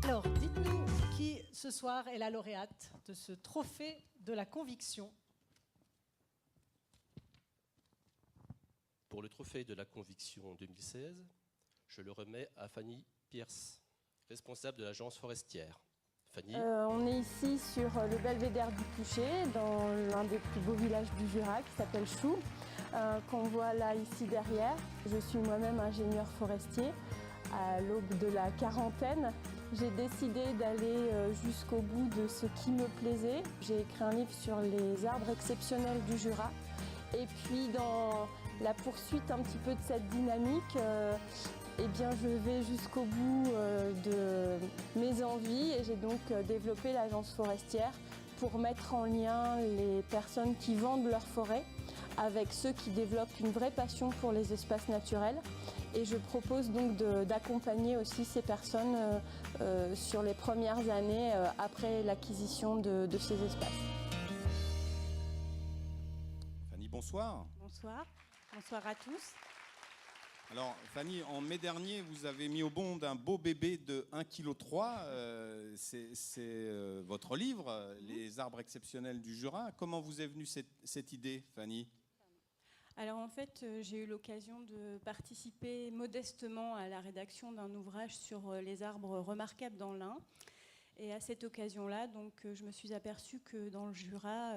Alors, dites-nous qui, ce soir, est la lauréate de ce trophée de la conviction. Pour le trophée de la conviction 2016, je le remets à Fanny Pierce, responsable de l'agence forestière. Fanny. On est ici sur le belvédère du Puchet, dans l'un des plus beaux villages du Jura qui s'appelle Choux, qu'on voit là ici derrière. Je suis moi-même ingénieur forestier. À l'aube de la quarantaine, j'ai décidé d'aller jusqu'au bout de ce qui me plaisait. J'ai écrit un livre sur les arbres exceptionnels du Jura. Et puis dans la poursuite un petit peu de cette dynamique, eh bien, je vais jusqu'au bout de mes envies et j'ai donc développé l'agence forestière pour mettre en lien les personnes qui vendent leur forêt avec ceux qui développent une vraie passion pour les espaces naturels. Et je propose donc d'accompagner aussi ces personnes sur les premières années après l'acquisition de ces espaces. Fanny, bonsoir. Bonsoir. Bonsoir à tous. Alors Fanny, en mai dernier, vous avez mis au monde un beau bébé de 1,3 kg. C'est votre livre, Les arbres exceptionnels du Jura. Comment vous est venue cette idée, Fanny ? Alors en fait, j'ai eu l'occasion de participer modestement à la rédaction d'un ouvrage sur les arbres remarquables dans l'Ain. Et à cette occasion-là, donc, je me suis aperçue que dans le Jura,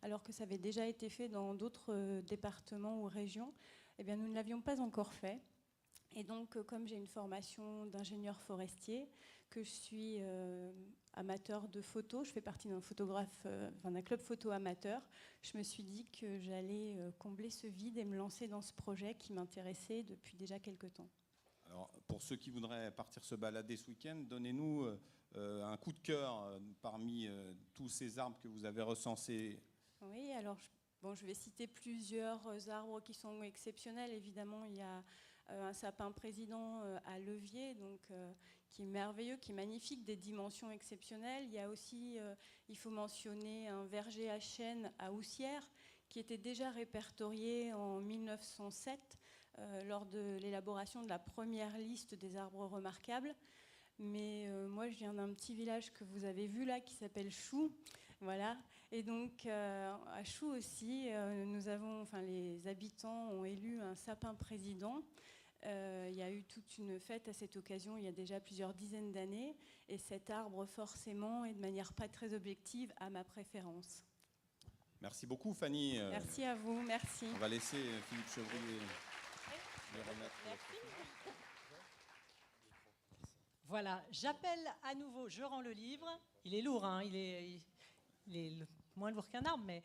alors que ça avait déjà été fait dans d'autres départements ou régions, eh bien, nous ne l'avions pas encore fait. Et donc, comme j'ai une formation d'ingénieur forestier, que je suis amateur de photos, je fais partie d'un club photo amateur, je me suis dit que j'allais combler ce vide et me lancer dans ce projet qui m'intéressait depuis déjà quelques temps. Alors, pour ceux qui voudraient partir se balader ce week-end, donnez-nous un coup de cœur parmi tous ces arbres que vous avez recensés. Oui, alors je vais citer plusieurs arbres qui sont exceptionnels. Évidemment, il y a un sapin président à levier, donc, qui est merveilleux, qui est magnifique, des dimensions exceptionnelles. Il y a aussi, il faut mentionner, un verger à chêne à Houssières, qui était déjà répertorié en 1907 lors de l'élaboration de la première liste des arbres remarquables. Mais moi, je viens d'un petit village que vous avez vu là, qui s'appelle Choux. Voilà. Et donc, à Choux aussi, les habitants ont élu un sapin président. Il y a eu toute une fête à cette occasion, il y a déjà plusieurs dizaines d'années. Et cet arbre, forcément, et de manière pas très objective, a ma préférence. Merci beaucoup, Fanny. Merci à vous, merci. On va laisser Philippe Chevrier les remettre. Merci. Voilà, j'appelle à nouveau, je rends le livre. Il est lourd, hein, il est moins lourd qu'un arbre, mais...